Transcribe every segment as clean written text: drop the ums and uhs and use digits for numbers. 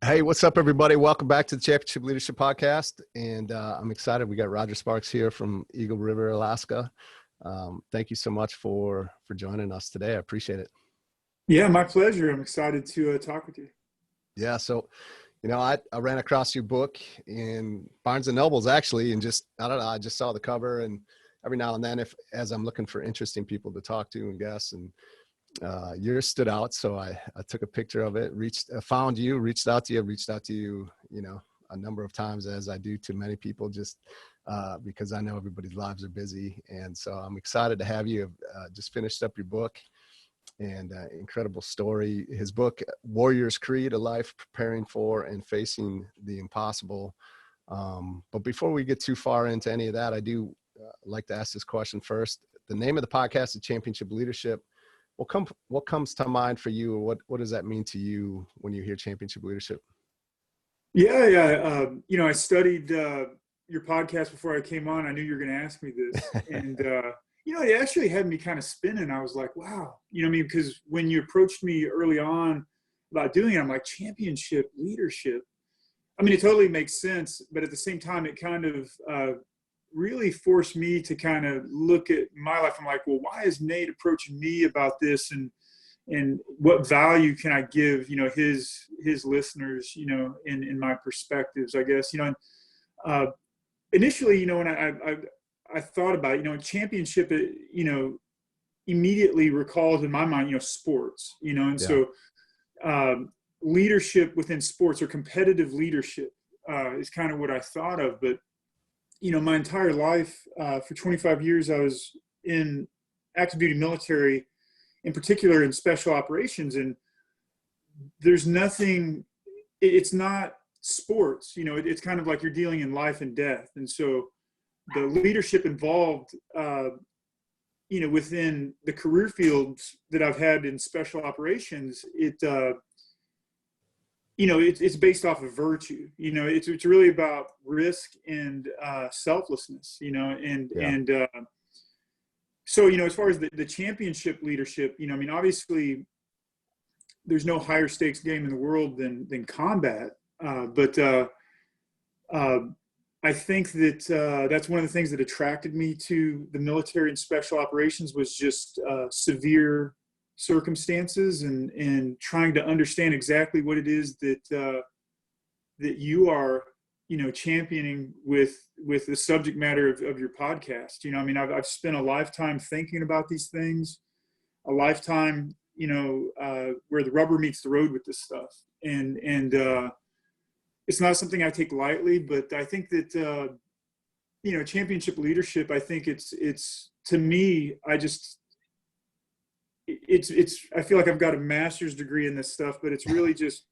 Hey, what's up, everybody? Welcome back to the Championship Leadership Podcast. And I'm excited. We got Roger Sparks here from Eagle River, Alaska. Thank you so much for joining us today. I appreciate it. Yeah, my pleasure. I'm excited to talk with you. Yeah. So, I ran across your book in Barnes & Noble's actually, and I don't know, I just saw the cover, and every now and then as I'm looking for interesting people to talk to and guests, and yours stood out. So I took a picture of it, found you, reached out to you, a number of times, as I do to many people, just because I know everybody's lives are busy. And so I'm excited to have you. Just finished up your book, and incredible story. His book, Warrior's Creed, A Life Preparing for and Facing the Impossible. But before we get too far into any of that, I do like to ask this question first. The name of the podcast is Championship Leadership. What comes to mind for you? What does that mean to you when you hear championship leadership? Yeah. I studied your podcast before I came on. I knew you were going to ask me this. And, it actually had me kind of spinning. I was like, wow, because when you approached me early on about doing it, I'm like, championship leadership. It totally makes sense. But at the same time, it kind of really forced me to kind of look at my life. I'm like, well, why is Nate approaching me about this, and what value can I give, his listeners, in my perspectives, I guess, initially, when I thought about it, championship, immediately recalls in my mind, sports, and Yeah. so leadership within sports, or competitive leadership, is kind of what I thought of. But my entire life, for 25 years, I was in active duty military, in particular in special operations. And there's nothing, it's not sports, it's kind of like you're dealing in life and death. And so the leadership involved, within the career fields that I've had in special operations, it's based off of virtue. It's really about risk and selflessness. So as far as the championship leadership, obviously there's no higher stakes game in the world than combat. But I think that that's one of the things that attracted me to the military and special operations, was just severe circumstances and trying to understand exactly what it is that you are, championing with the subject matter of your podcast. I've spent a lifetime thinking about these things, a lifetime, where the rubber meets the road with this stuff. And it's not something I take lightly, but I think that, championship leadership, I think it's to me, I feel like I've got a master's degree in this stuff, but it's really just,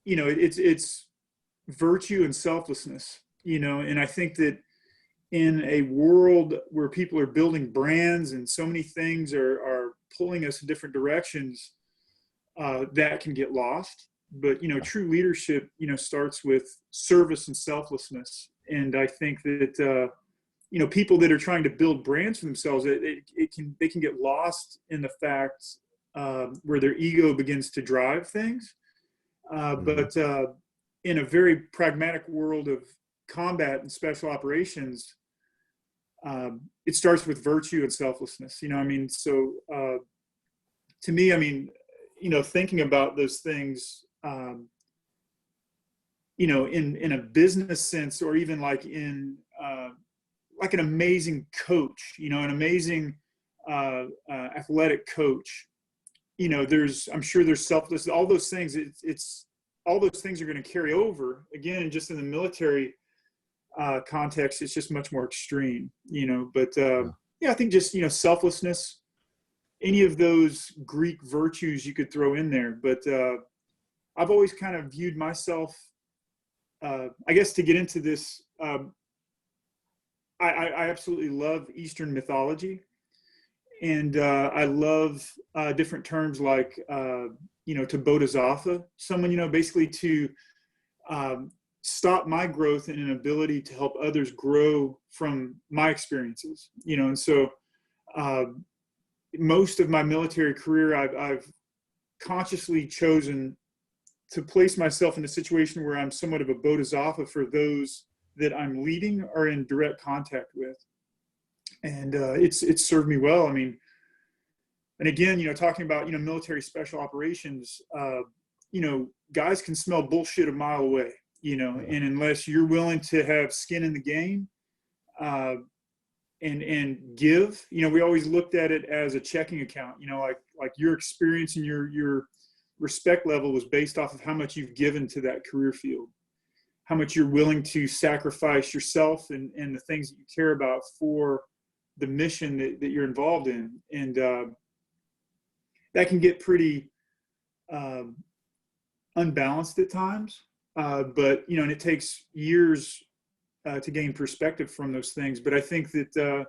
it's virtue and selflessness, and I think that in a world where people are building brands and so many things are pulling us in different directions, that can get lost. But, true leadership, starts with service and selflessness. And I think that, people that are trying to build brands for themselves, they can get lost in the fact where their ego begins to drive things. But in a very pragmatic world of combat and special operations, it starts with virtue and selflessness. So to me, thinking about those things, in a business sense, or even like in like an amazing coach, an amazing athletic coach, I'm sure there's selfless, all those things. It's all those things are going to carry over again, and just in the military context, it's just much more extreme, but I think just, selflessness, any of those Greek virtues you could throw in there. But I've always kind of viewed myself, I guess, to get into this, I absolutely love Eastern mythology, and I love different terms like, to bodhisattva, someone, basically to stop my growth and an ability to help others grow from my experiences, and so most of my military career, I've consciously chosen to place myself in a situation where I'm somewhat of a bodhisattva for those that I'm leading or in direct contact with. And it's served me well. I mean, and again, talking about, military special operations, guys can smell bullshit a mile away, and unless you're willing to have skin in the game, and give, we always looked at it as a checking account, like your experience and your respect level was based off of how much you've given to that career field, how much you're willing to sacrifice yourself and the things that you care about for the mission that you're involved in. And that can get pretty unbalanced at times, but and it takes years to gain perspective from those things. But I think that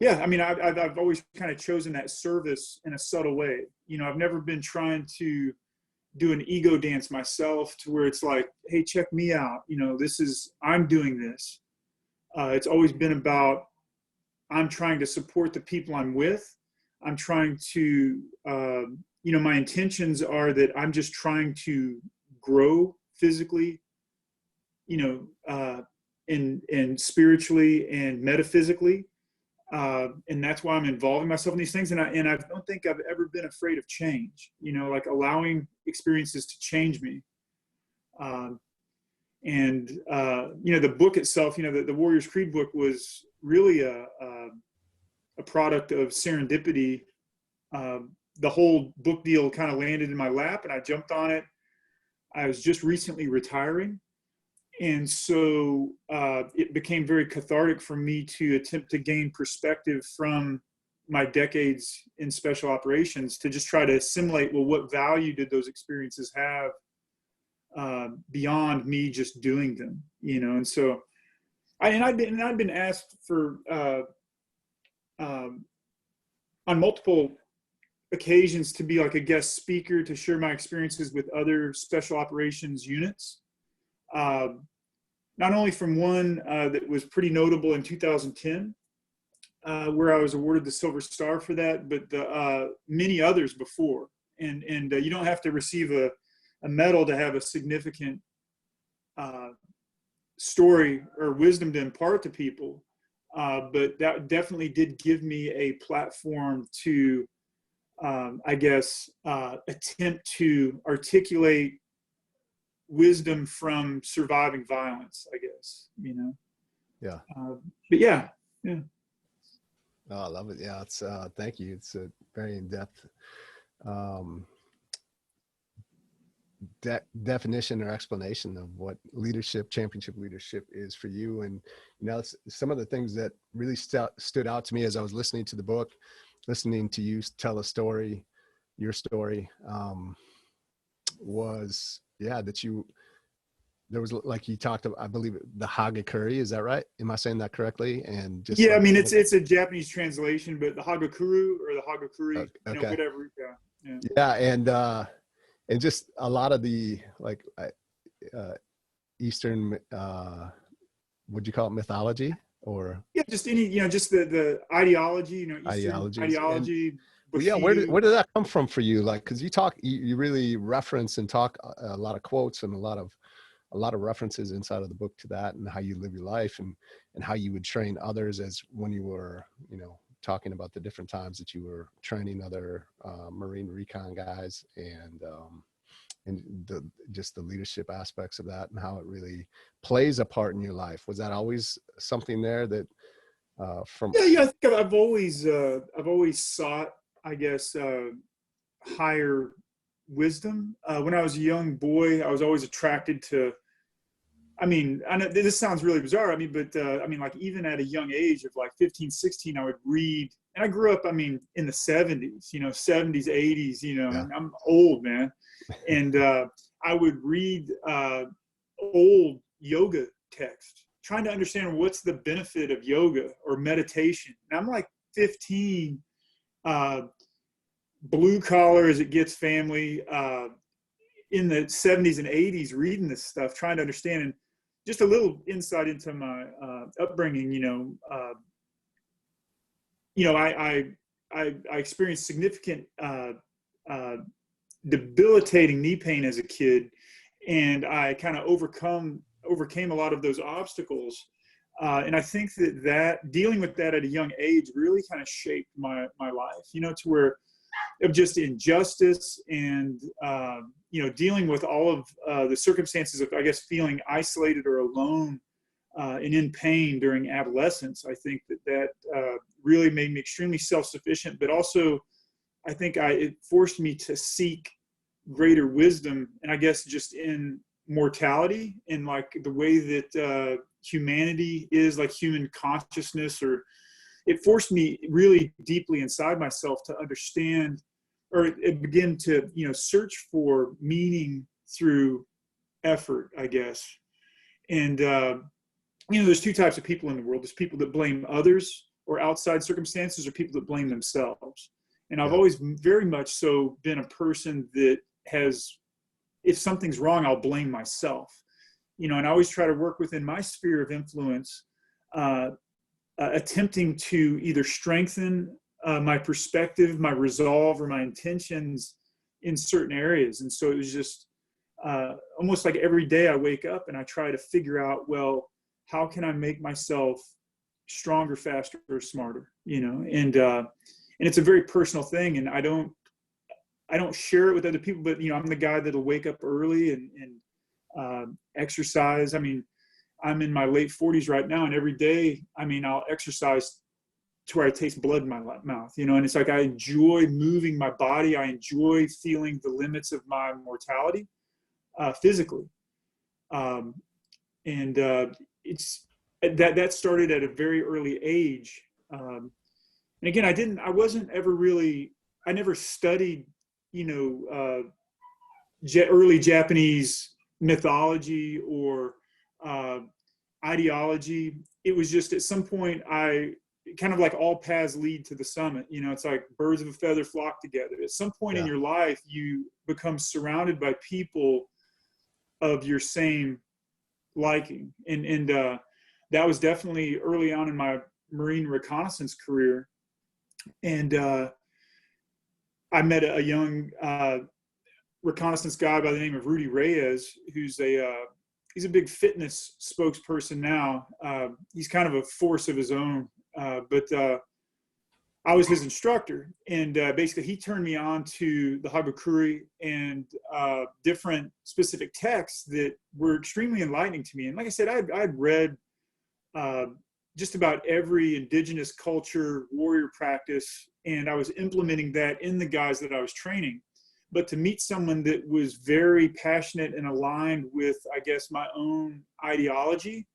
I've always kind of chosen that service in a subtle way. I've never been trying to do an ego dance myself to where it's like, hey, check me out, I'm doing this. It's always been about, I'm trying to support the people I'm with. I'm trying to, my intentions are that I'm just trying to grow physically, and spiritually and metaphysically. And that's why I'm involving myself in these things. And I don't think I've ever been afraid of change, like allowing experiences to change me. The book itself, the Warrior's Creed book was really a product of serendipity. The whole book deal kind of landed in my lap and I jumped on it. I was just recently retiring. And so it became very cathartic for me to attempt to gain perspective from my decades in special operations to just try to assimilate, well, what value did those experiences have beyond me just doing them, And so I've been asked for on multiple occasions to be like a guest speaker to share my experiences with other special operations units. Not only from one that was pretty notable in 2010, where I was awarded the Silver Star for that, but the many others before. And you don't have to receive a medal to have a significant story or wisdom to impart to people. But that definitely did give me a platform to, attempt to articulate wisdom from surviving violence, I guess, Yeah. But yeah. Oh, I love it. Yeah. It's, thank you. It's a very in-depth, definition or explanation of what championship leadership is for you. And, some of the things that really stood out to me as I was listening to the book, listening to you tell your story, was, there was, like you talked about, I believe the Hagakure, is that right? Am I saying that correctly? And just it's a Japanese translation, but the Hagakure or the Hagakure, okay. whatever. Yeah. And just a lot of the Eastern, would you call it mythology or? Yeah, just any, just the ideology, Eastern ideology. Where did that come from for you? Like, cause you really reference and talk a lot of quotes and a lot of references inside of the book to that and how you live your life and how you would train others as when you were, talking about the different times that you were training other Marine recon guys and just the leadership aspects of that and how it really plays a part in your life. Was that always something there that I think I've always sought, I guess, higher wisdom. When I was a young boy, I was always attracted to, I know this sounds really bizarre. Like even at a young age of like 15, 16, I would read, and I grew up, in the 70s, 70s, 80s, Yeah. I'm old, man. And I would read old yoga text, trying to understand what's the benefit of yoga or meditation. And I'm like 15, blue collar as it gets family, in the 70s and 80s, reading this stuff, trying to understand, and just a little insight into my upbringing. I experienced significant debilitating knee pain as a kid, and I kind of overcame a lot of those obstacles. And I think that dealing with that at a young age really kind of shaped my life, to where of just injustice and, dealing with all of the circumstances of, I guess, feeling isolated or alone and in pain during adolescence. I think that really made me extremely self-sufficient, but also I think it forced me to seek greater wisdom, and I guess just in mortality and like the way that humanity is, like human consciousness, or it forced me really deeply inside myself to understand, or it begin to, search for meaning through effort, I guess. And, there's two types of people in the world. There's people that blame others or outside circumstances, or people that blame themselves. And I've always very much so been a person that has, if something's wrong, I'll blame myself, and I always try to work within my sphere of influence, attempting to either strengthen my perspective, my resolve, or my intentions in certain areas. And so it was just almost like every day I wake up and I try to figure out, well, how can I make myself stronger, faster, or smarter, and it's a very personal thing, and I don't share it with other people, but, I'm the guy that'll wake up early and exercise. I mean, I'm in my late 40s right now, and every day, I'll exercise to where I taste blood in my mouth, and it's like I enjoy moving my body. I enjoy feeling the limits of my mortality physically. It's that started at a very early age. And again, I never studied, early Japanese mythology or ideology. It was just at some point kind of like all paths lead to the summit. It's like birds of a feather flock together. At some point in your life, you become surrounded by people of your same liking. And that was definitely early on in my Marine reconnaissance career. And I met a young reconnaissance guy by the name of Rudy Reyes, who's he's a big fitness spokesperson now. He's kind of a force of his own, but I was his instructor, and basically he turned me on to the Habakuri and different specific texts that were extremely enlightening to me. And like I said, I'd read just about every indigenous culture warrior practice, and I was implementing that in the guys that I was training. But to meet someone that was very passionate and aligned with, I guess, my own ideology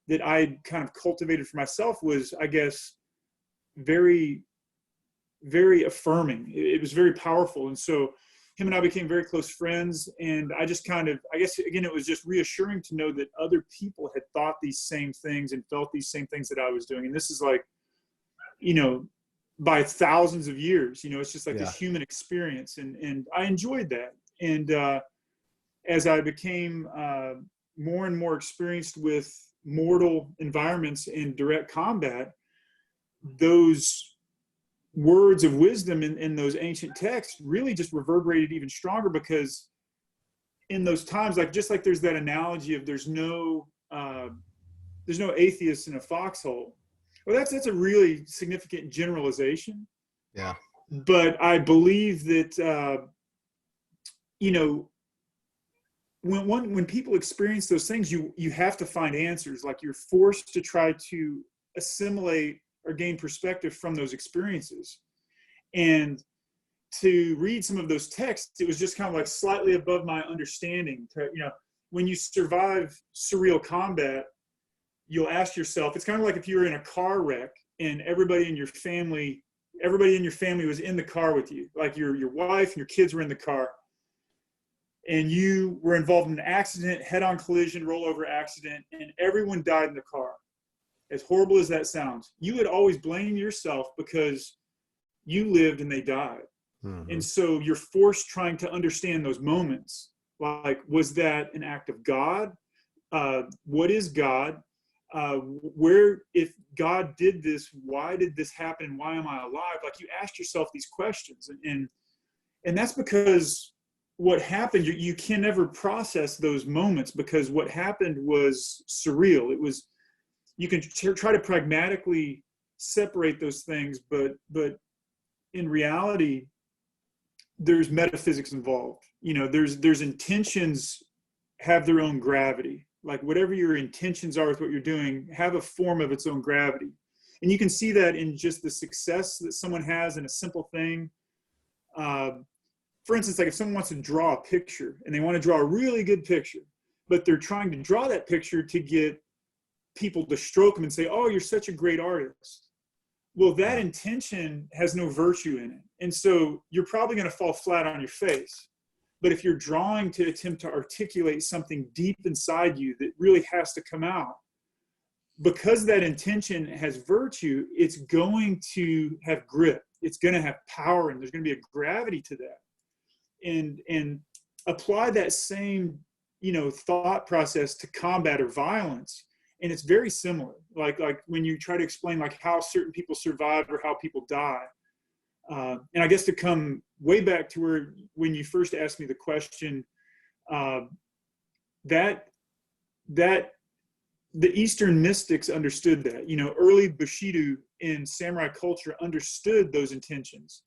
that I kind of cultivated for myself was, I guess, very, very affirming. It was very powerful. And so him and I became very close friends. And I just kind of, I guess, again, it was just reassuring to know that other people had thought these same things and felt these same things that I was doing. And this is like, by thousands of years, it's just like this human experience. And I enjoyed that. And as I became more and more experienced with mortal environments in direct combat, those words of wisdom in those ancient texts really just reverberated even stronger, because in those times, just like there's that analogy of there's no atheists in a foxhole. Well, that's a really significant generalization. Yeah. But I believe that, when people experience those things, you have to find answers. Like, you're forced to try to assimilate or gain perspective from those experiences. And to read some of those texts, it was just kind of like slightly above my understanding. When you survive surreal combat, you'll ask yourself, it's kind of like if you were in a car wreck and everybody in your family was in the car with you, like your wife and your kids were in the car, and you were involved in an accident, head-on collision, rollover accident, and everyone died in the car. As horrible as that sounds, you would always blame yourself because you lived and they died. Mm-hmm. And so you're forced trying to understand those moments. Like, was that an act of God? What is God? If God did this, why did this happen? And why am I alive? Like, you ask yourself these questions, and that's because what happened, you can never process those moments, because what happened was surreal. It was, you can try to pragmatically separate those things, but in reality, there's metaphysics involved. You know, there's intentions have their own gravity. Like whatever your intentions are with what you're doing, have a form of its own gravity. And you can see that in just the success that someone has in a simple thing. For instance, like if someone wants to draw a picture and they want to draw a really good picture, but they're trying to draw that picture to get people to stroke them and say, oh, you're such a great artist. Well, that intention has no virtue in it. And so you're probably going to fall flat on your face. But if you're drawing to attempt to articulate something deep inside you that really has to come out, because that intention has virtue, it's going to have grip. It's going to have power, and there's going to be a gravity to that. And apply that same, you know, thought process to combat or violence, and it's very similar. Like when you try to explain like how certain people survive or how people die. And I guess to come way back to where when you first asked me the question, that the Eastern mystics understood that. You know, early Bushido in samurai culture understood those intentions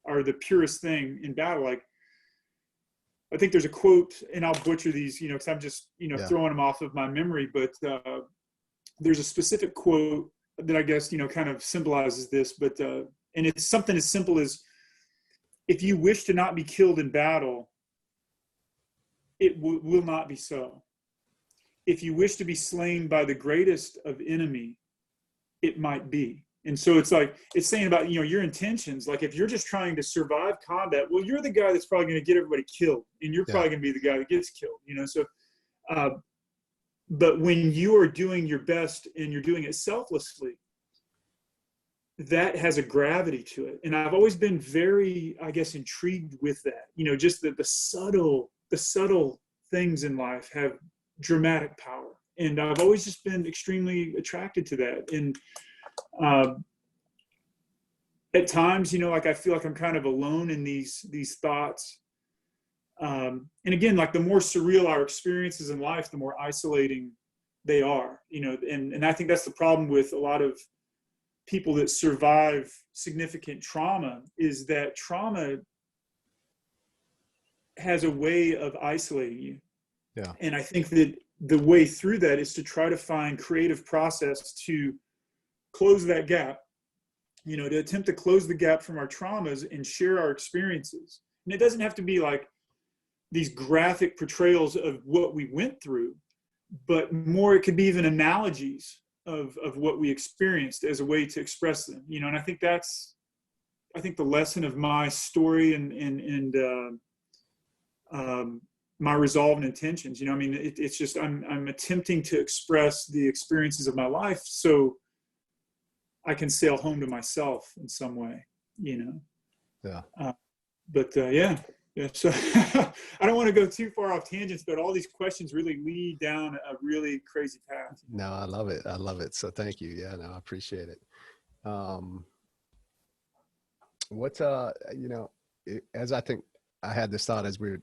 are the purest thing in battle. Like, I think there's a quote, and I'll butcher these, you know, because I'm just, you know, throwing them off of my memory, but there's a specific quote that I guess, you know, kind of symbolizes this, but, and it's something as simple as, if you wish to not be killed in battle, it will not be so. If you wish to be slain by the greatest of enemy, it might be. And so it's like, it's saying about, you know, your intentions. Like if you're just trying to survive combat, well, you're the guy that's probably going to get everybody killed, and you're probably going to be the guy that gets killed, you know? So, but when you are doing your best and you're doing it selflessly, that has a gravity to it. And I've always been very, I guess, intrigued with that, you know, just the subtle things in life have dramatic power. And I've always just been extremely attracted to that. And at times, you know, like I feel like I'm kind of alone in these thoughts. And again, like the more surreal our experiences in life, the more isolating they are, you know, and I think that's the problem with a lot of people that survive significant trauma, is that trauma has a way of isolating you. Yeah. And I think that the way through that is to try to find creative process to close that gap, you know, to attempt to close the gap from our traumas and share our experiences. And it doesn't have to be like these graphic portrayals of what we went through, but more, it could be even analogies of what we experienced as a way to express them, you know. And I think that's, I think the lesson of my story and my resolve and intentions, you know. I mean, it's just, I'm attempting to express the experiences of my life so I can sail home to myself in some way, you know. Yeah. Yeah. So I don't want to go too far off tangents, but all these questions really lead down a really crazy path. No, I love it. I love it. So thank you. Yeah, no, I appreciate it. What, you know, as I think I had this thought as we're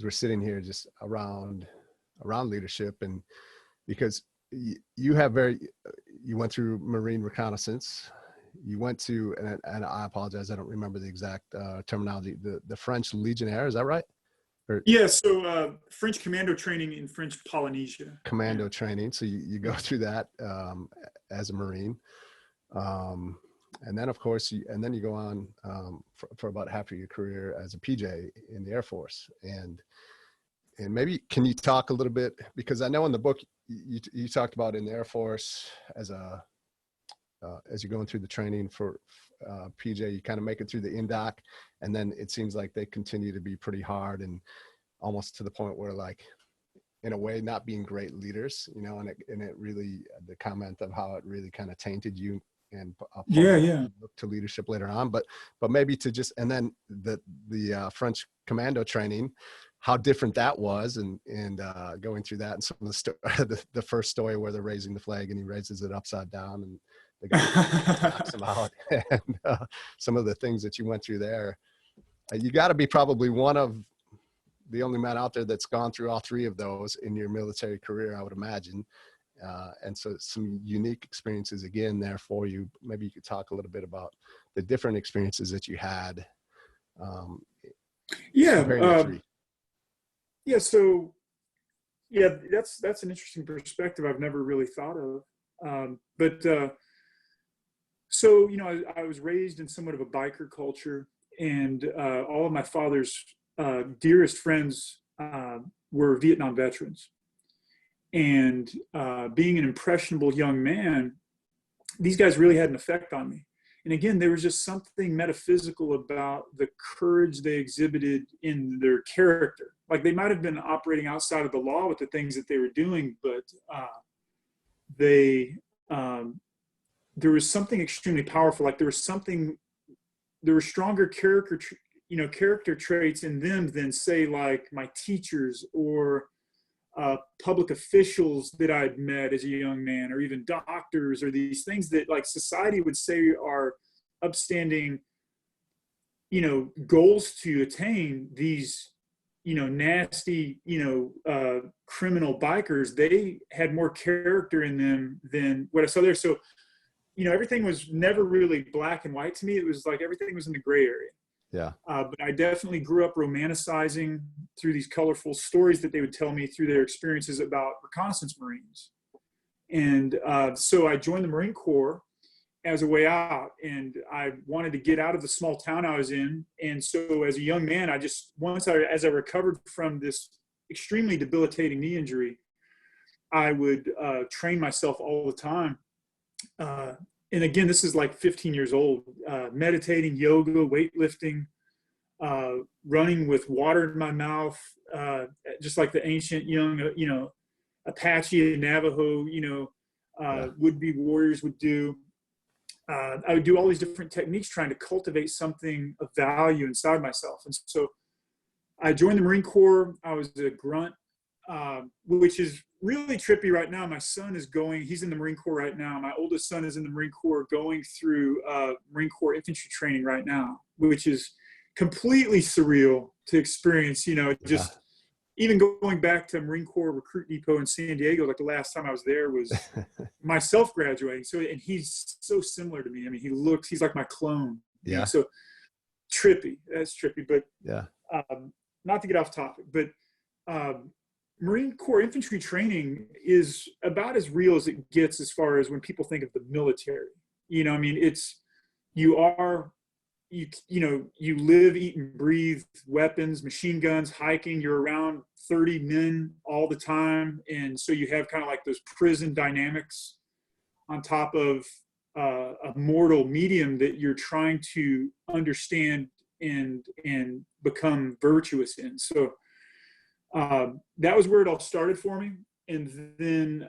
sitting here just around leadership, and because you went through Marine reconnaissance, you went to, and I apologize, I don't remember the exact terminology, the French Legionnaire, is that right? Yeah, so French commando training in French Polynesia. Commando training. So you go through that as a Marine. And then of course, and then you go on for about half of your career as a PJ in the Air Force. And maybe can you talk a little bit, because I know in the book you talked about in the Air Force as you're going through the training for PJ, you kind of make it through the INDOC, and then it seems like they continue to be pretty hard and almost to the point where, like, in a way, not being great leaders, you know, and it really, the comment of how it really kind of tainted you and look to leadership later on, but maybe to just, and then the French commando training, how different that was, and going through that, and some of the first story where they're raising the flag and he raises it upside down and the guy knocks him out, and some of the things that you went through there. You got to be probably one of the only man out there that's gone through all three of those in your military career, I would imagine. And so some unique experiences again there for you. Maybe you could talk a little bit about the different experiences that you had. Comparing the three. Yeah. So yeah, that's an interesting perspective I've never really thought of. So, you know, I was raised in somewhat of a biker culture, and all of my father's dearest friends were Vietnam veterans. And being an impressionable young man, these guys really had an effect on me. And again, there was just something metaphysical about the courage they exhibited in their character. Like, they might have been operating outside of the law with the things that they were doing, but there was something extremely powerful. Like, there were stronger character traits in them than, say, like my teachers or public officials that I'd met as a young man, or even doctors, or these things that like society would say are upstanding, you know, goals to attain. These, you know, nasty, you know, criminal bikers, they had more character in them than what I saw there. So, you know, everything was never really black and white to me. It was like everything was in the gray area. Yeah. But I definitely grew up romanticizing through these colorful stories that they would tell me through their experiences about reconnaissance Marines. And so I joined the Marine Corps as a way out, and I wanted to get out of the small town I was in. And so as a young man, as I recovered from this extremely debilitating knee injury, I would train myself all the time. And again, this is like 15 years old, meditating, yoga, weightlifting, running with water in my mouth, just like the ancient young, you know, Apache and Navajo, you know, would-be warriors would do. I would do all these different techniques trying to cultivate something of value inside myself. And so I joined the Marine Corps. I was a grunt, which is really trippy right now. My son is he's in the Marine Corps right now. My oldest son is in the Marine Corps going through Marine Corps infantry training right now, which is completely surreal to experience, you know, just even going back to Marine Corps Recruit Depot in San Diego, like the last time I was there was myself graduating. So, and he's so similar to me. I mean, he's like my clone. Yeah. And so trippy, that's trippy, but yeah. Not to get off topic, but Marine Corps infantry training is about as real as it gets as far as when people think of the military. You know, I mean, you live, eat, and breathe weapons, machine guns, hiking. You're around 30 men all the time. And so you have kind of like those prison dynamics on top of a mortal medium that you're trying to understand and become virtuous in. So that was where it all started for me. And then,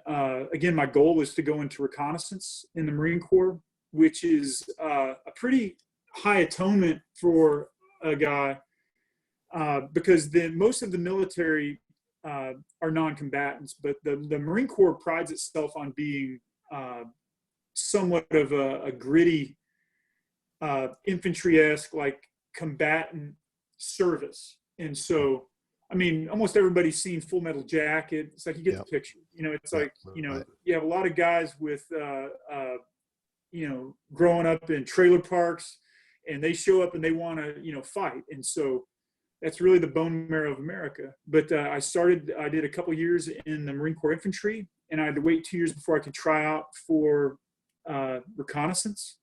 again, my goal was to go into reconnaissance in the Marine Corps, which is a pretty high atonement for a guy, because most of the military are non-combatants, but the Marine Corps prides itself on being somewhat of a gritty, infantry-esque, like combatant service. And so, I mean, almost everybody's seen Full Metal Jacket. It's like, you get the picture. You know, it's like, you know, you have a lot of guys with, you know, growing up in trailer parks, and they show up and they want to, you know, fight. And so that's really the bone marrow of America. But I did a couple years in the Marine Corps infantry, and I had to wait 2 years before I could try out for reconnaissance.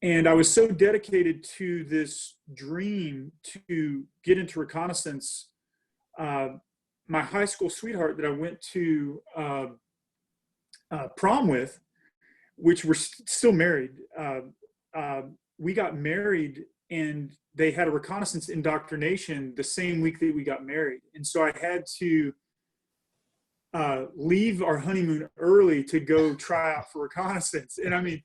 And I was so dedicated to this dream to get into reconnaissance. My high school sweetheart that I went to prom with, which we're still married, we got married, and they had a reconnaissance indoctrination the same week that we got married. And so I had to leave our honeymoon early to go try out for reconnaissance. And I mean,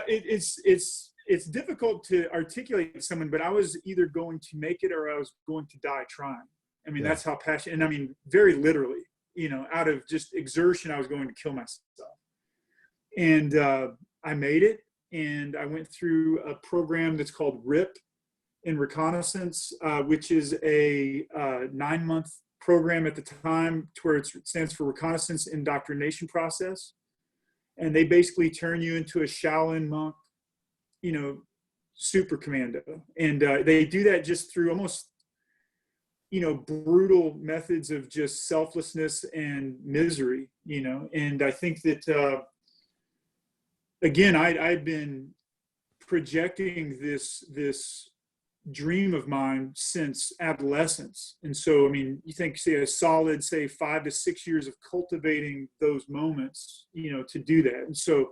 it's difficult to articulate to someone, but I was either going to make it or I was going to die trying. I mean, that's how passionate, and I mean, very literally, you know, out of just exertion, I was going to kill myself. And I made it, and I went through a program that's called RIP, in reconnaissance, which is a 9-month program at the time, to where it stands for Reconnaissance Indoctrination Process. And they basically turn you into a Shaolin monk, you know, super commando. And they do that just through almost, you know, brutal methods of just selflessness and misery, you know. And I think that, again, I'd been projecting this dream of mine since adolescence. And so, I mean, you think, say, a solid, say, 5 to 6 years of cultivating those moments, you know, to do that. And so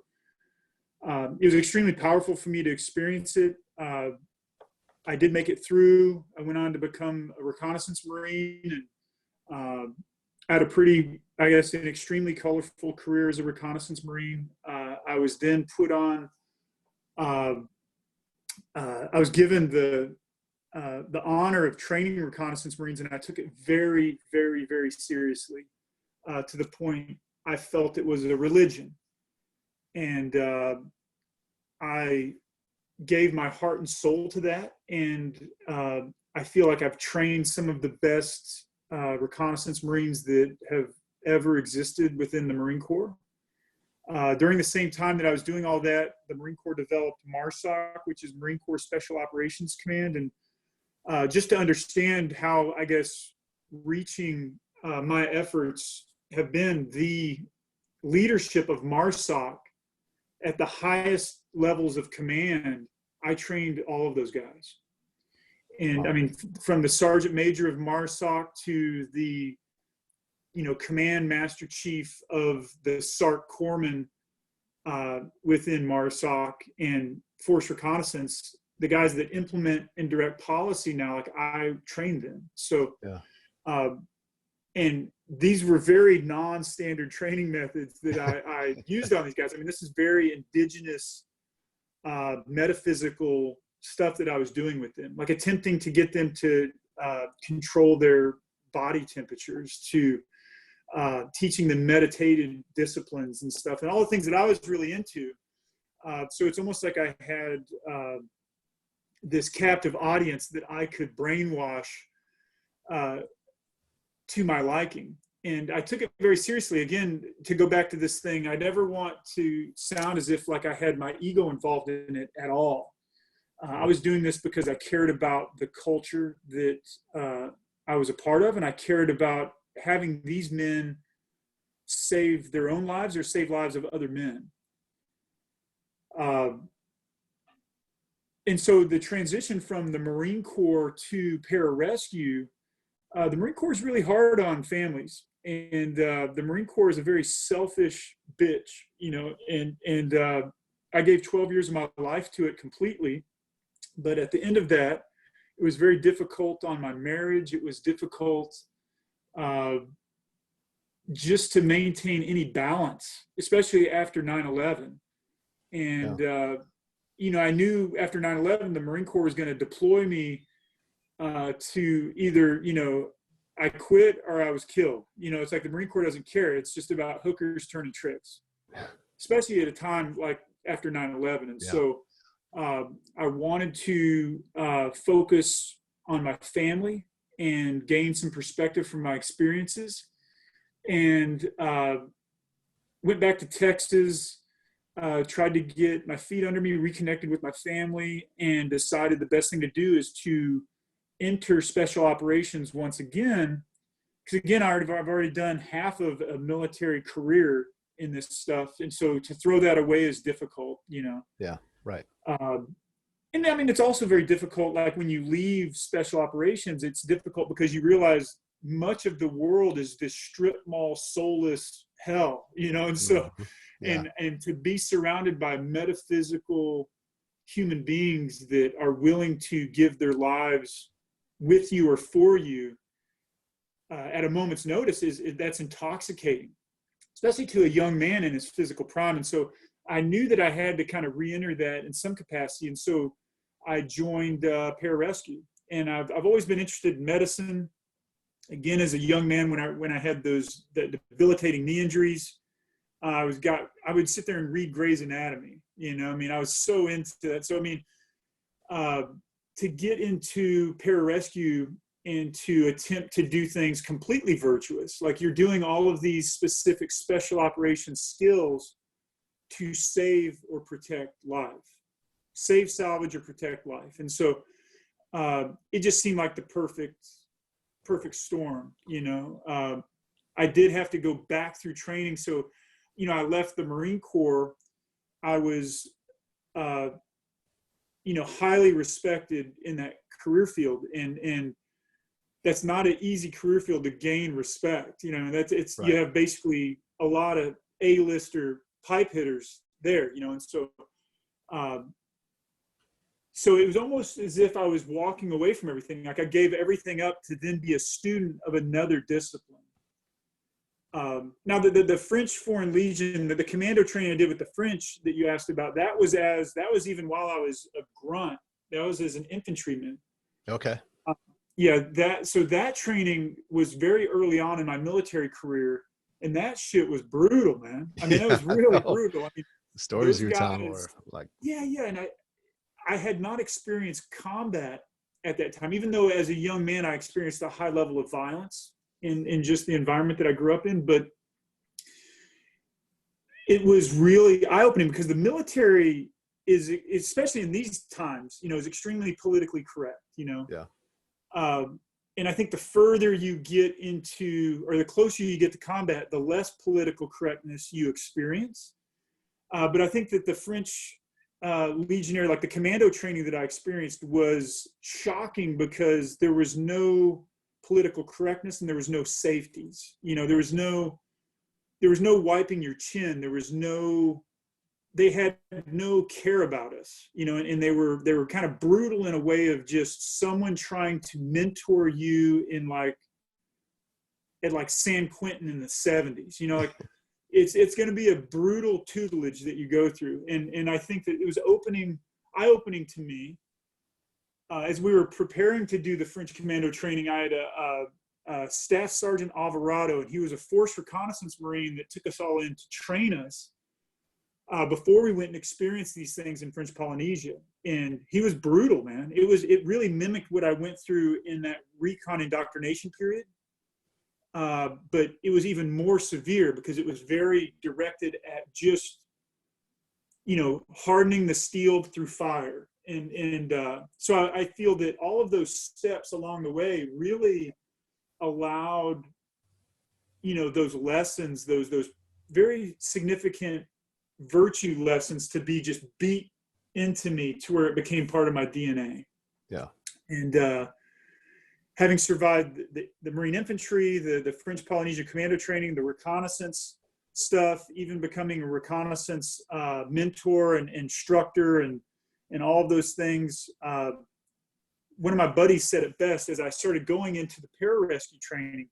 it was extremely powerful for me to experience it. I did make it through. I went on to become a reconnaissance Marine, and had a pretty, I guess, an extremely colorful career as a reconnaissance Marine. I was then put on, I was given the honor of training reconnaissance Marines, and I took it very, very, very seriously, to the point I felt it was a religion. And I gave my heart and soul to that. And I feel like I've trained some of the best reconnaissance Marines that have ever existed within the Marine Corps. During the same time that I was doing all that, the Marine Corps developed MARSOC, which is Marine Corps Special Operations Command. And just to understand how, I guess, reaching my efforts have been, the leadership of MARSOC at the highest levels of command, I trained all of those guys. And I mean, from the Sergeant Major of MARSOC to the, you know, Command Master Chief of the SARC Corpsman within MARSOC and Force Reconnaissance, the guys that implement and direct policy now, like, I trained them. So, yeah. And these were very non-standard training methods that I used on these guys. I mean, this is very indigenous, metaphysical stuff that I was doing with them, like attempting to get them to control their body temperatures, to teaching them meditative disciplines and stuff, and all the things that I was really into. So it's almost like I had this captive audience that I could brainwash to my liking. And I took it very seriously. Again, to go back to this thing, I never want to sound as if like I had my ego involved in it at all. I was doing this because I cared about the culture that I was a part of, and I cared about having these men save their own lives or save lives of other men. And so the transition from the Marine Corps to pararescue, the Marine Corps is really hard on families, and the Marine Corps is a very selfish bitch, you know, and I gave 12 years of my life to it completely. But at the end of that, it was very difficult on my marriage. It was difficult just to maintain any balance, especially after 9/11. And, yeah. You know, I knew after 9/11, the Marine Corps was going to deploy me to either, you know, I quit or I was killed. You know, it's like the Marine Corps doesn't care. It's just about hookers turning tricks, especially at a time like after 9/11. And yeah. So I wanted to focus on my family and gain some perspective from my experiences, and went back to Texas, tried to get my feet under me, reconnected with my family, and decided the best thing to do is to enter special operations once again, because again, I've already done half of a military career in this stuff, and so to throw that away is difficult, you know. Yeah, right. And I mean, it's also very difficult, like when you leave special operations, it's difficult because you realize much of the world is this strip mall, soulless hell, you know. And so, yeah. and to be surrounded by metaphysical human beings that are willing to give their lives with you or for you at a moment's notice that's intoxicating, especially to a young man in his physical prime. And so I knew that I had to kind of re-enter that in some capacity. And so I joined pararescue, and I've always been interested in medicine. Again, as a young man, when I had the debilitating knee injuries, I would sit there and read Grey's Anatomy. You know, I mean, I was so into that. So I mean, to get into pararescue and to attempt to do things completely virtuous, like you're doing all of these specific special operations skills to save or protect life, save, salvage, or protect life. And so it just seemed like the perfect storm, you know. I did have to go back through training. So, you know, I left the Marine Corps. I was, you know, highly respected in that career field. And that's not an easy career field to gain respect. You know, it's, right. You have basically a lot of A-lister pipe hitters there, you know. And so, so it was almost as if I was walking away from everything. Like I gave everything up to then be a student of another discipline. Now the French Foreign Legion, the commando training I did with the French that you asked about, that was even while I was a grunt. That was as an infantryman. Okay. Yeah, that training was very early on in my military career, and that shit was brutal, man. I mean, that was really brutal. I mean, the stories you were telling were like, yeah, and I had not experienced combat at that time, even though as a young man I experienced a high level of violence in just the environment that I grew up in. But it was really eye-opening because the military is, especially in these times, you know, is extremely politically correct, you know. Yeah. And I think the further you get into, or the closer you get to combat, the less political correctness you experience. But I think that the French legionary, like the commando training that I experienced, was shocking because there was no political correctness and there was no safeties. You know, there was no wiping your chin. They had no care about us, you know, and they were kind of brutal in a way of just someone trying to mentor you at San Quentin in the 70s, you know, like it's going to be a brutal tutelage that you go through. And I think that it was eye-opening to me. As we were preparing to do the French commando training, I had a Staff Sergeant Alvarado, and he was a Force Reconnaissance Marine that took us all in to train us before we went and experienced these things in French Polynesia. And he was brutal, man. It really mimicked what I went through in that recon indoctrination period. But it was even more severe because it was very directed at just, you know, hardening the steel through fire. And so I feel that all of those steps along the way really allowed, you know, those lessons, those very significant virtue lessons to be just beat into me to where it became part of my DNA. Yeah. And having survived the Marine infantry, the French Polynesia commando training, the reconnaissance stuff, even becoming a reconnaissance mentor and instructor and all of those things. One of my buddies said it best as I started going into the pararescue training.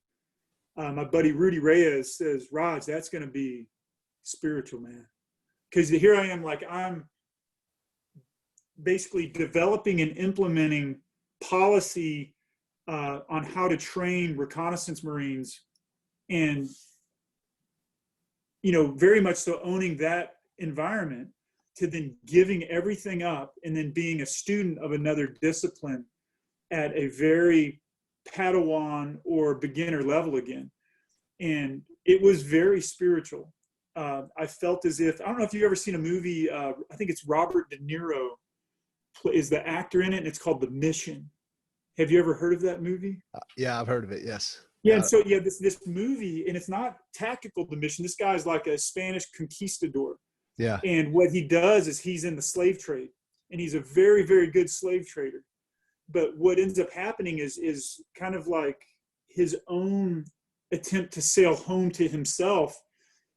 My buddy Rudy Reyes says, "Raj, that's going to be spiritual, man." Because here I am, like I'm basically developing and implementing policy on how to train reconnaissance Marines, and, you know, very much so owning that environment, to then giving everything up and then being a student of another discipline at a very Padawan or beginner level again. And it was very spiritual. I felt as if, I don't know if you've ever seen a movie, I think it's Robert De Niro is the actor in it, and it's called The Mission. Have you ever heard of that movie? Yeah, I've heard of it, yes. Yeah, and so, yeah, this movie, and it's not tactical, The Mission. This guy's like a Spanish conquistador. Yeah. And what he does is he's in the slave trade, and he's a very, very good slave trader. But what ends up happening is kind of like his own attempt to sail home to himself.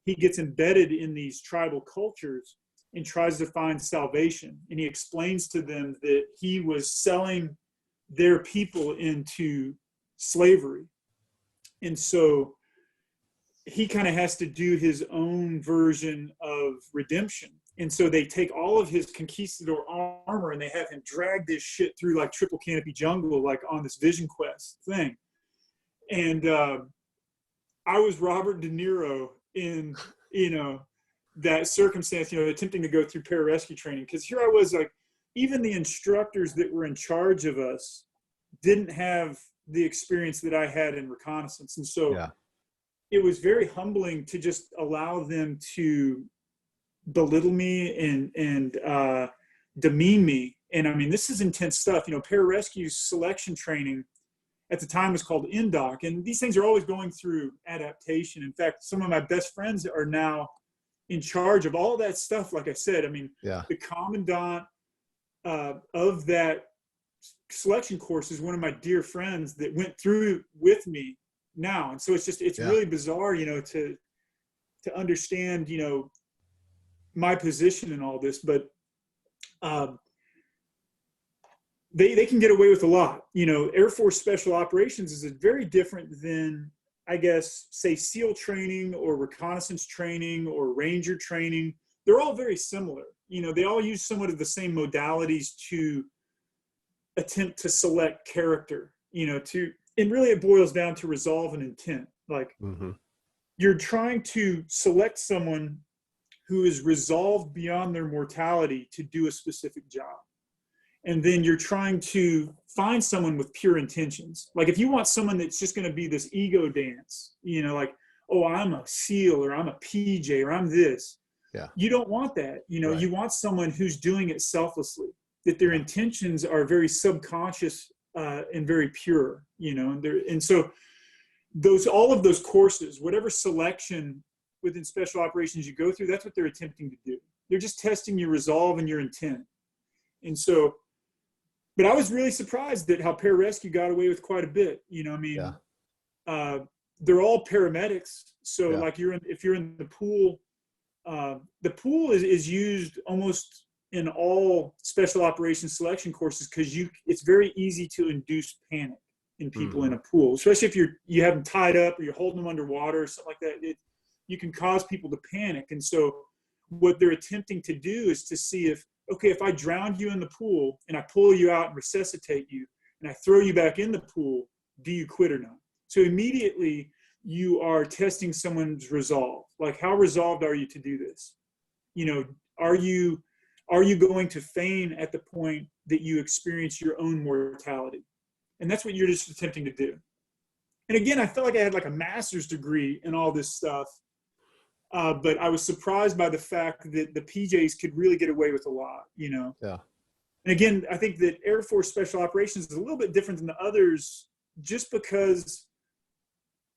He gets embedded in these tribal cultures and tries to find salvation. And he explains to them that he was selling their people into slavery. And so he kind of has to do his own version of redemption. And so they take all of his conquistador armor and they have him drag this shit through like triple canopy jungle, like on this vision quest thing. And I was Robert De Niro in, you know, that circumstance, you know, attempting to go through pararescue training. Because here I was, like, even the instructors that were in charge of us didn't have the experience that I had in reconnaissance. And so Yeah. it was very humbling to just allow them to belittle me and demean me. And I mean, this is intense stuff. You know, pararescue selection training at the time was called NDOC, and these things are always going through adaptation. In fact, some of my best friends are now in charge of all that stuff. Like I said, I mean, Yeah. the commandant of that selection course is one of my dear friends that went through with me now. And so it's really bizarre, you know, to understand, you know, my position in all this, but they can get away with a lot. You know, Air Force Special Operations is very different than, I guess, say SEAL training or reconnaissance training or Ranger training. They're all very similar. You know, they all use somewhat of the same modalities to attempt to select character, you know, and really it boils down to resolve and intent. Like you're trying to select someone who is resolved beyond their mortality to do a specific job. And then you're trying to find someone with pure intentions. Like if you want someone that's just going to be this ego dance, you know, like, oh, I'm a SEAL or I'm a PJ or I'm this. Yeah. You don't want that. You know, you want someone who's doing it selflessly, that their intentions are very subconscious and very pure, you know, and so all of those courses, whatever selection within special operations you go through, that's what they're attempting to do. They're just testing your resolve and your intent. And so, but I was really surprised at how pararescue got away with quite a bit. You know, I mean, they're all paramedics. So like if you're in the pool is used almost in all special operations selection courses because it's very easy to induce panic in people in a pool, especially if you have them tied up or you're holding them underwater or something like that. You can cause people to panic. And so what they're attempting to do is to see if I drown you in the pool and I pull you out and resuscitate you and I throw you back in the pool, do you quit or not? So immediately you are testing someone's resolve. Like, how resolved are you to do this? You know, are you going to feign at the point that you experience your own mortality? And that's what you're just attempting to do. And again, I felt like I had like a master's degree in all this stuff. But I was surprised by the fact that the PJs could really get away with a lot, you know? Yeah. And again, I think that Air Force Special Operations is a little bit different than the others just because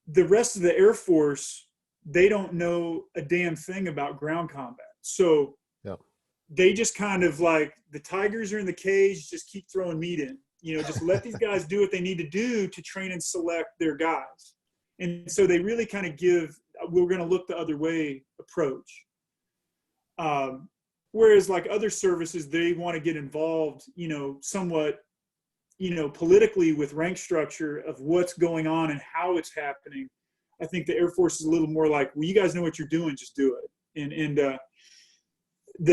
the rest of the Air Force, they don't know a damn thing about ground combat. So they just kind of like, the tigers are in the cage, just keep throwing meat in. You know, just let these guys do what they need to do to train and select their guys. And so they really kind of give, we're going to look the other way approach. Whereas like other services, they want to get involved, you know, somewhat, you know, politically with rank structure of what's going on and how it's happening. I think the Air Force is a little more like, well, you guys know what you're doing, just do it. And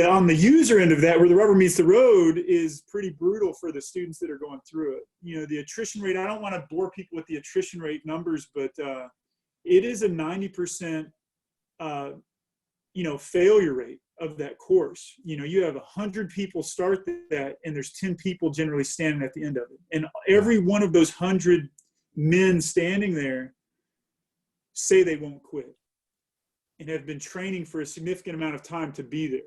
on the user end of that, where the rubber meets the road, is pretty brutal for the students that are going through it. You know, the attrition rate, I don't want to bore people with the attrition rate numbers, but it is a 90%, you know, failure rate of that course. You know, you have 100 people start that, and there's 10 people generally standing at the end of it. And every one of those 100 men standing there say they won't quit and have been training for a significant amount of time to be there.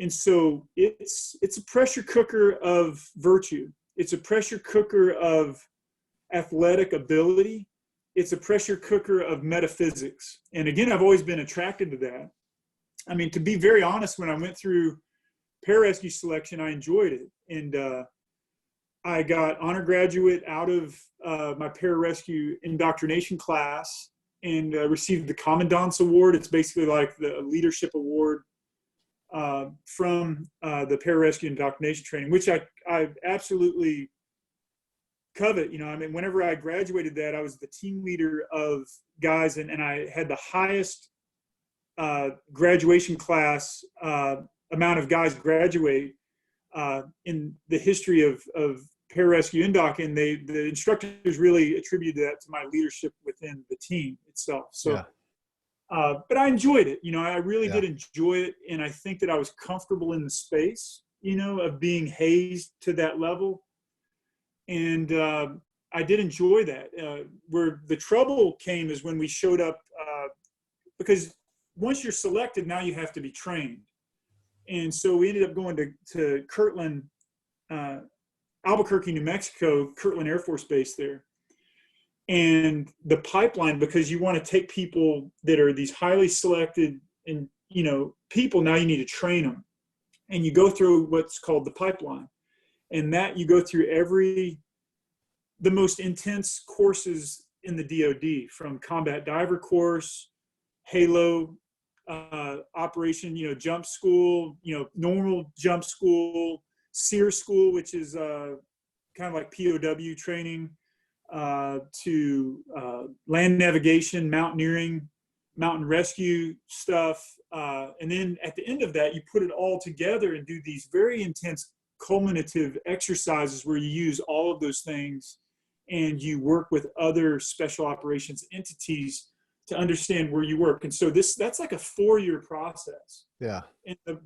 And so it's a pressure cooker of virtue. It's a pressure cooker of athletic ability. It's a pressure cooker of metaphysics. And again, I've always been attracted to that. I mean, to be very honest, when I went through pararescue selection, I enjoyed it. And I got honor graduate out of my pararescue indoctrination class and received the Commandant's Award. It's basically like the leadership award from the pararescue indoctrination training, which I absolutely covet. You know, I mean, whenever I graduated that, I was the team leader of guys, and I had the highest graduation class amount of guys graduate in the history of pararescue indoc, and the instructors really attributed that to my leadership within the team itself. So but I enjoyed it. You know, I really did enjoy it, and I think that I was comfortable in the space. you know, of being hazed to that level. And I did enjoy that. Where the trouble came is when we showed up, because once you're selected, now you have to be trained. And so we ended up going to Kirtland, Albuquerque, New Mexico, Kirtland Air Force Base there. And the pipeline, because you want to take people that are these highly selected and, you know, people, now you need to train them. And you go through what's called the pipeline. And that you go through the most intense courses in the DoD, from combat diver course, Halo operation, you know, jump school, you know, normal jump school, SEER school, which is kind of like POW training, to land navigation, mountaineering, mountain rescue stuff. And then at the end of that, you put it all together and do these very intense culminative exercises where you use all of those things and you work with other special operations entities to understand where you work. And so that's like a 4-year process. Yeah. And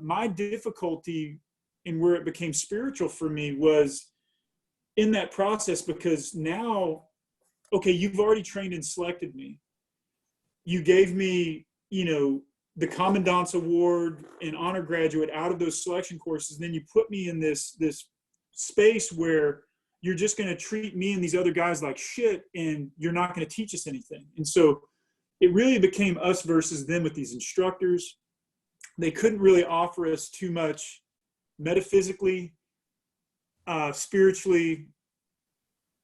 my difficulty and where it became spiritual for me was in that process, because now, okay, you've already trained and selected me. You gave me, you know, the Commandant's Award and honor graduate out of those selection courses. And then you put me in this space where you're just going to treat me and these other guys like shit, and you're not going to teach us anything. And so it really became us versus them with these instructors. They couldn't really offer us too much metaphysically, spiritually.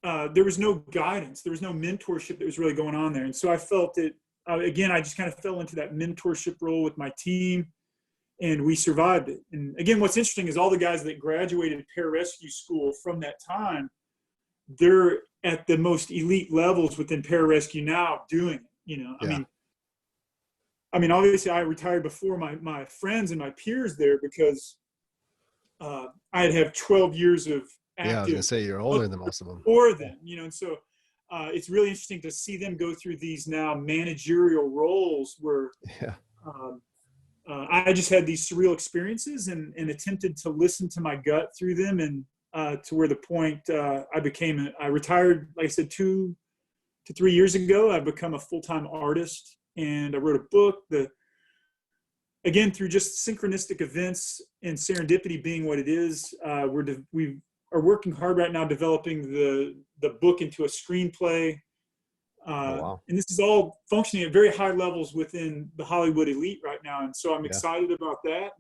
There was no guidance. There was no mentorship that was really going on there. And so I felt that, again, I just kind of fell into that mentorship role with my team, and we survived it. And again, what's interesting is all the guys that graduated pararescue school from that time, they're at the most elite levels within pararescue now doing it, you know. Yeah. I mean, obviously I retired before my friends and my peers there, because I'd have 12 years of active. Yeah, I was gonna say you're older than most of them. Or them, you know. And so it's really interesting to see them go through these now managerial roles where I just had these surreal experiences and attempted to listen to my gut through them, and to where the point I retired, like I said, 2 to 3 years ago. I've become a full-time artist, and I wrote a book. Again, through just synchronistic events and serendipity being what it is, we are working hard right now developing the book into a screenplay. Wow. And this is all functioning at very high levels within the Hollywood elite right now. And so I'm excited about that.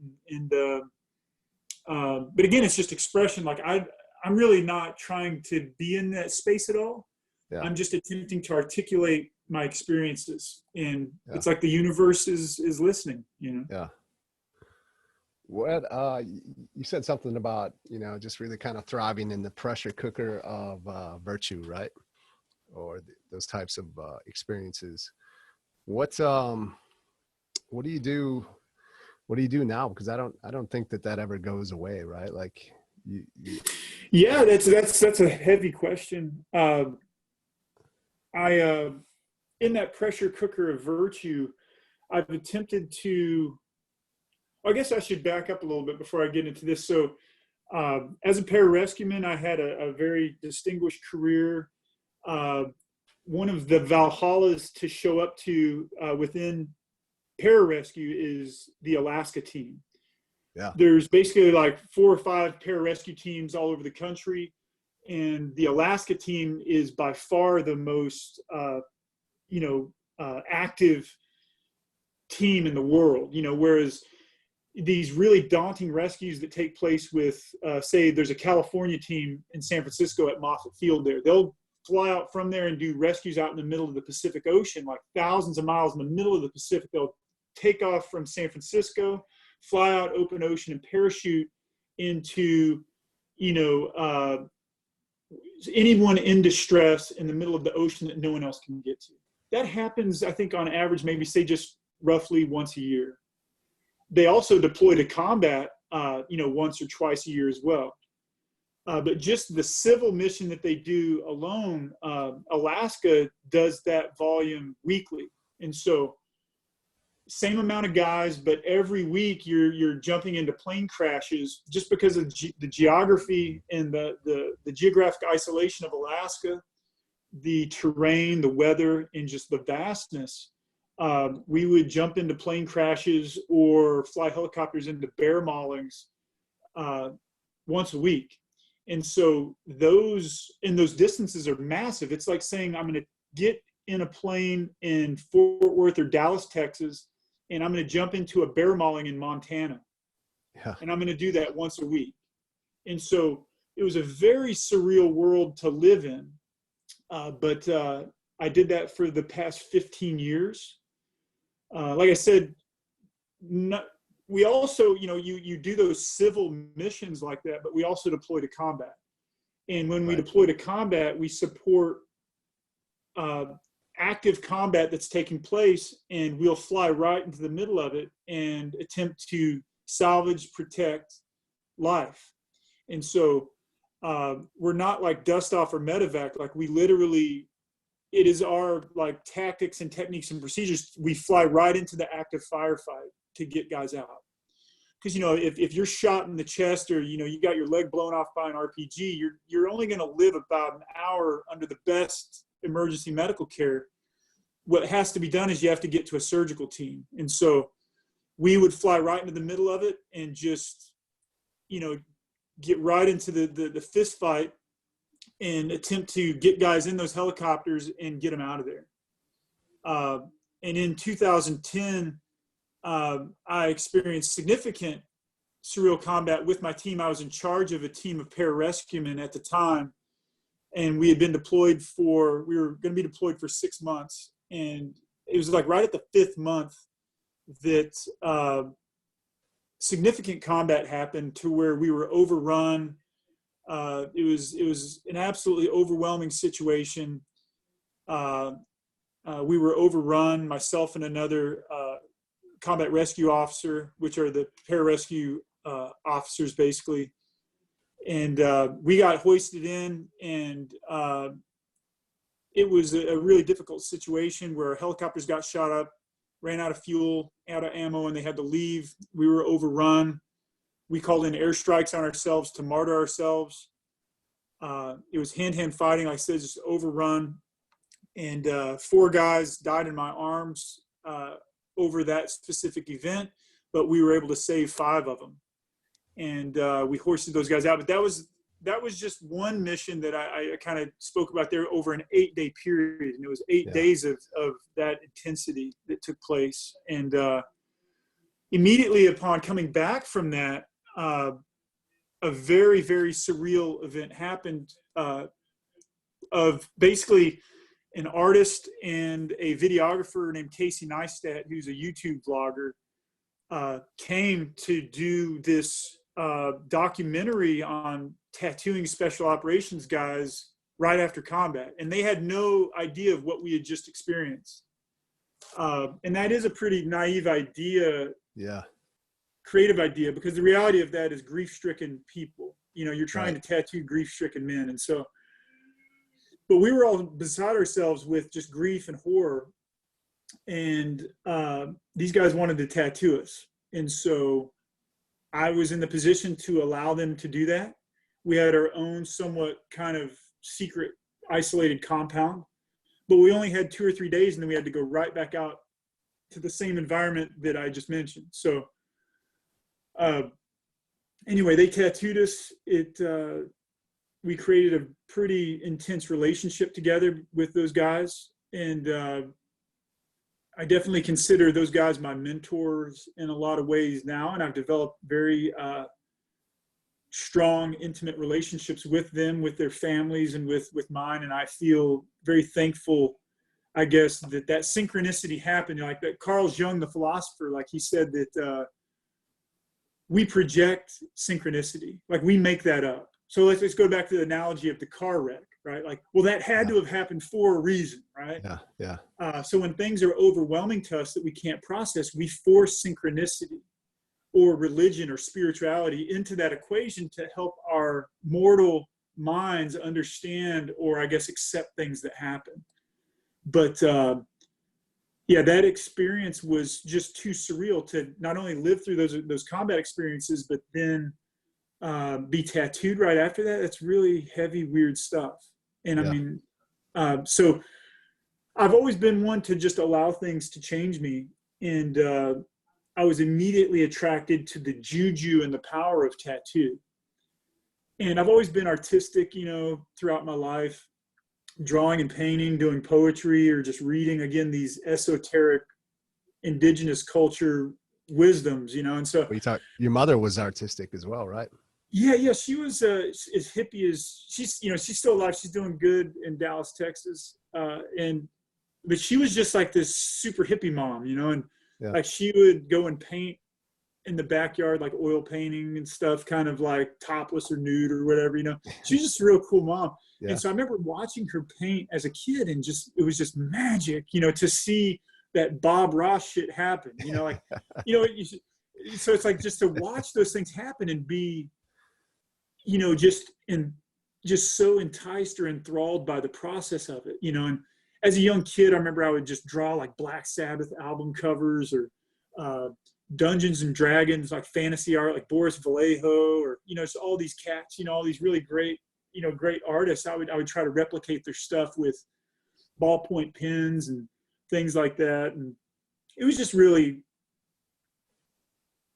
But again, it's just expression. Like I'm really not trying to be in that space at all. Yeah. I'm just attempting to articulate my experiences, and it's like the universe is listening, you know? Yeah. What, you said something about, you know, just really kind of thriving in the pressure cooker of virtue, right? Or those types of experiences. What do you do? What do you do now? Because I don't think that ever goes away, right? Like you... Yeah, that's a heavy question. In that pressure cooker of virtue, I've attempted to, I guess I should back up a little bit before I get into this. So as a pararescueman, I had a very distinguished career. One of the Valhallas to show up to within pararescue is the Alaska team. Yeah. There's basically like 4 or 5 pararescue teams all over the country, and the Alaska team is by far the most active team in the world, you know, whereas these really daunting rescues that take place with, say, there's a California team in San Francisco at Moffett Field there. They'll fly out from there and do rescues out in the middle of the Pacific Ocean, like thousands of miles in the middle of the Pacific. They'll take off from San Francisco, fly out open ocean, and parachute into, anyone in distress in the middle of the ocean that no one else can get to. That happens, I think, on average, maybe say just roughly once a year. They also deploy to combat, once or twice a year as well. But just the civil mission that they do alone, Alaska does that volume weekly. And so same amount of guys, but every week you're jumping into plane crashes just because of the geography and the geographic isolation of Alaska, the terrain, the weather, and just the vastness. We would jump into plane crashes or fly helicopters into bear maulings once a week. And so those distances are massive. It's like saying I'm going to get in a plane in Fort Worth or Dallas, Texas, and I'm going to jump into a bear mauling in Montana. Yeah. And I'm going to do that once a week. And so it was a very surreal world to live in. But I did that for the past 15 years. Like I said, we also, you do those civil missions like that, but we also deploy to combat. And when we deploy to combat, we support active combat that's taking place, and we'll fly right into the middle of it and attempt to salvage, protect life. And so we're not like dust off or medevac. Like we literally, it is our like tactics and techniques and procedures. We fly right into the active firefight to get guys out. Because, if you're shot in the chest or, you got your leg blown off by an RPG, you're only going to live about an hour under the best emergency medical care. What has to be done is you have to get to a surgical team. And so we would fly right into the middle of it and just, get right into the fist fight and attempt to get guys in those helicopters and get them out of there. And in 2010, I experienced significant surreal combat with my team. I was in charge of a team of pararescuemen at the time, and we were going to be deployed for 6 months. And it was like right at the 5th month that significant combat happened to where we were overrun. It was an absolutely overwhelming situation. We were overrun, myself and another combat rescue officer, which are the pararescue officers basically. And we got hoisted in, and it was a really difficult situation where helicopters got shot up, ran out of fuel, out of ammo, and they had to leave. We were overrun. We called in airstrikes on ourselves to martyr ourselves. It was hand-to-hand fighting, like I said, just overrun. And 4 guys died in my arms over that specific event, but we were able to save 5 of them. And we hoisted those guys out. But that was just one mission that I kind of spoke about there over an 8-day period. And it was 8 days of that intensity that took place. And immediately upon coming back from that, a very, very surreal event happened of basically an artist and a videographer named Casey Neistat, who's a YouTube vlogger, came to do this documentary on tattooing special operations guys right after combat. And they had no idea of what we had just experienced. And that is a pretty naive idea. Yeah. Creative idea, because the reality of that is grief-stricken people. You're trying to tattoo grief-stricken men. And so, but we were all beside ourselves with just grief and horror. And these guys wanted to tattoo us. And so I was in the position to allow them to do that. We had our own somewhat kind of secret, isolated compound, but we only had 2 or 3 days, and then we had to go right back out to the same environment that I just mentioned. So anyway, they tattooed us. We created a pretty intense relationship together with those guys. And I definitely consider those guys my mentors in a lot of ways now. And I've developed very strong, intimate relationships with them, with their families, and with mine. And I feel very thankful, I guess, that synchronicity happened. Like that Carl Jung, the philosopher, like he said that we project synchronicity, like we make that up. So let's go back to the analogy of the car wreck, right? Like, well, that had to have happened for a reason, right? Yeah. So when things are overwhelming to us that we can't process, we force synchronicity or religion or spirituality into that equation to help our mortal minds understand, or I guess accept, things that happen. But yeah, that experience was just too surreal to not only live through those combat experiences, but then be tattooed right after that. That's really heavy, weird stuff. And I Yeah. mean, so I've always been one to just allow things to change me. And I was immediately attracted to the juju and the power of tattoo. And I've always been artistic, you know, throughout my life, drawing and painting, doing poetry, or just reading, again, these esoteric indigenous culture wisdoms, you know. And so Your mother was artistic as well, right? yeah, she was as hippie as she's, you know, she's still alive. She's doing good in Dallas, Texas. But she was just like this super hippie mom, you know, and Yeah. like she would go and paint in the backyard, like oil painting and stuff, kind of like topless or nude or whatever, you know. She's just a real cool mom. Yeah. And so I remember watching her paint as a kid, and it was just magic, you know, to see that Bob Ross shit happen, you know, like, you know, so it's like just to watch those things happen and be, you know, just so enticed or enthralled by the process of it, you know. And as a young kid, I remember I would just draw like Black Sabbath album covers, or Dungeons and Dragons, like fantasy art, like Boris Vallejo, or, you know, just all these cats, you know, all these really great, you know, great artists. I would try to replicate their stuff with ballpoint pens and things like that. And it was just really,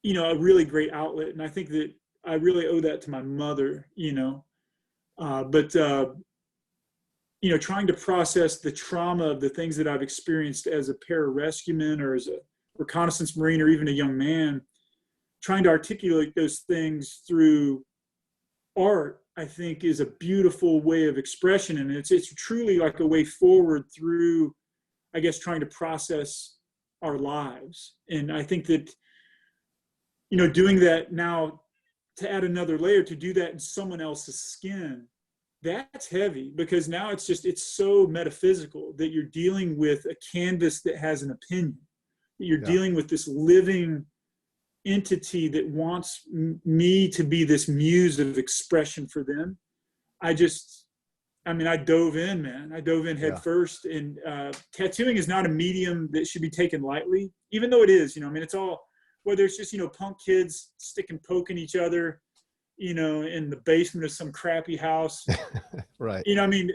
you know, a really great outlet. And I think that I really owe that to my mother, you know. You know, trying to process the trauma of the things that I've experienced as a pararescueman, or as a reconnaissance Marine, or even a young man, trying to articulate those things through art, I think, is a beautiful way of expression. And it's truly like a way forward through, I guess, trying to process our lives. And I think that, you know, doing that now, to add another layer, to do that in someone else's skin, that's heavy, because now it's so metaphysical that you're dealing with a canvas that has an opinion, that you're dealing with this living entity that wants me to be this muse of expression for them. I dove in, man. I dove in head first. And tattooing is not a medium that should be taken lightly, even though it is, you know. I mean, it's all, whether it's just, you know, punk kids sticking poking each other, you know, in the basement of some crappy house. Right. You know, I mean,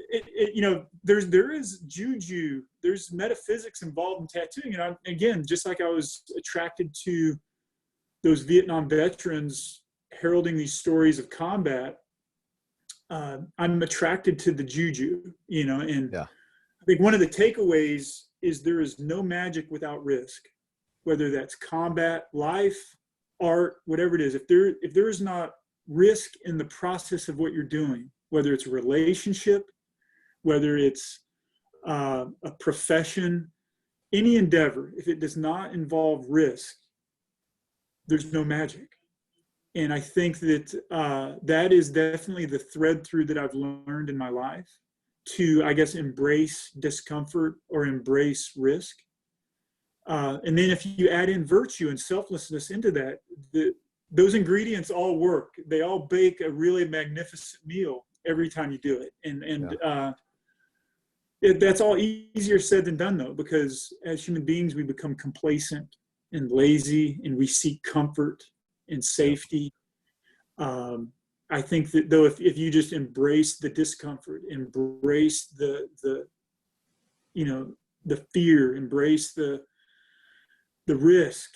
you know, there is juju, there's metaphysics involved in tattooing. And again, just like I was attracted to those Vietnam veterans heralding these stories of combat, I'm attracted to the juju, you know. And I think one of the takeaways is there is no magic without risk, whether that's combat, life, art, whatever it is. If there is not risk in the process of what you're doing, whether it's a relationship, whether it's a profession, any endeavor, if it does not involve risk, there's no magic. And I think that that is definitely the thread through that I've learned in my life, to, I guess, embrace discomfort or embrace risk. And then if you add in virtue and selflessness into that, those ingredients all work. They all bake a really magnificent meal every time you do it. And that's all easier said than done, though, because as human beings, we become complacent and lazy, and we seek comfort and safety. I think that, though, if you just embrace the discomfort, embrace the you know, the fear, embrace the risk,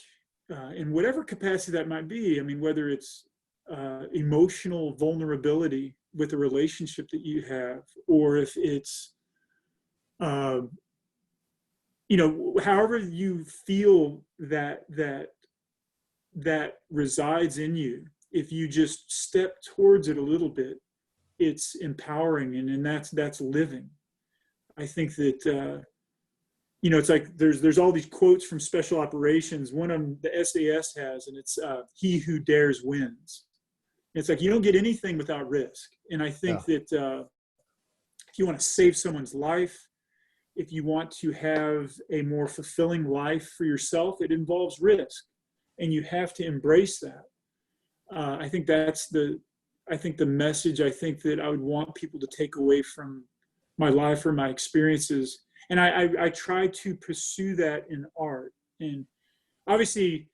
in whatever capacity that might be. I mean, whether it's emotional vulnerability with a relationship that you have, or if it's, you know, however you feel that resides in you, if you just step towards it a little bit, it's empowering, and that's living. I think that, you know, it's like there's all these quotes from special operations. One of them the SAS has, and it's "He who dares wins." It's like you don't get anything without risk. And I think that if you want to save someone's life, if you want to have a more fulfilling life for yourself, it involves risk, and you have to embrace that. I think that's the message I think that I would want people to take away from my life or my experiences. And I try to pursue that in art. And obviously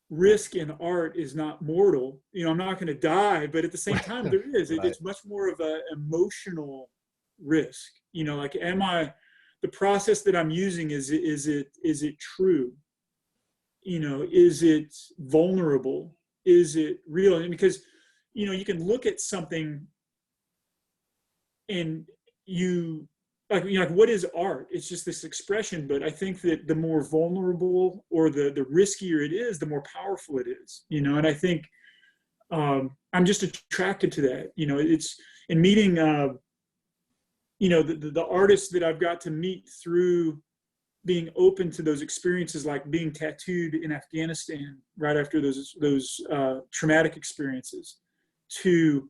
risk in art is not mortal. You know, I'm not going to die, but at the same time there is, Right. it's much more of an emotional risk. You know, like, the process that I'm using, is it true? You know, is it vulnerable? Is it real? And because, you know, you can look at something and you like, what is art? It's just this expression. But I think that the more vulnerable or the riskier it is, the more powerful it is, you know? And I think I'm just attracted to that. You know, it's in meeting, you know, the artists that I've got to meet through being open to those experiences, like being tattooed in Afghanistan right after those traumatic experiences, to,